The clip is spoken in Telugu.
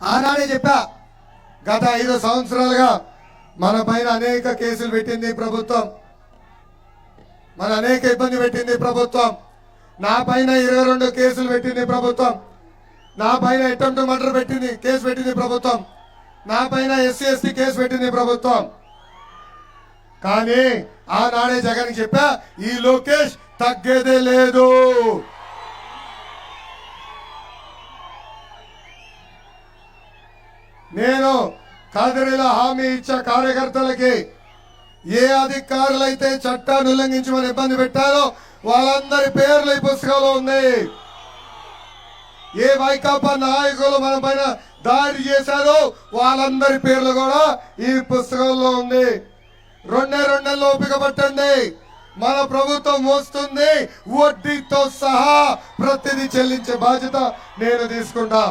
ఆనాడే చెప్పా, గత 5 సంవత్సరాలుగా మన పైన అనేక కేసులు పెట్టింది ప్రభుత్వం, మన అనేక ఇబ్బంది పెట్టింది ప్రభుత్వం. నా పైన 22 కేసులు పెట్టింది ప్రభుత్వం, నా పైన అటెంప్ట్ మర్డర్ కేసు పెట్టింది ప్రభుత్వం, నా పైన ఎస్సీ ఎస్టీ కేసు పెట్టింది ప్రభుత్వం. కానీ ఆనాడే జగన్ చెప్పా, ఈ లోకేష్ తగ్గేదే లేదు. నేను కదిరిలో హామీ ఇచ్చే కార్యకర్తలకి, ఏ అధికారులైతే చట్టాన్ని ఉల్లంఘించమని ఇబ్బంది పెట్టారో వాళ్ళందరి పేర్లు ఈ పుస్తకంలో ఉంది. ఏ వైకాపా నాయకులు మన పైన దాడి చేశారో వాళ్ళందరి పేర్లు కూడా ఈ పుస్తకంలో ఉంది. 2 నెలలు ఓపిక పట్టండి, మన ప్రభుత్వం మోస్తుంది, వడ్డీతో సహా ప్రతిదీ చెల్లించే బాధ్యత నేను తీసుకుంటా.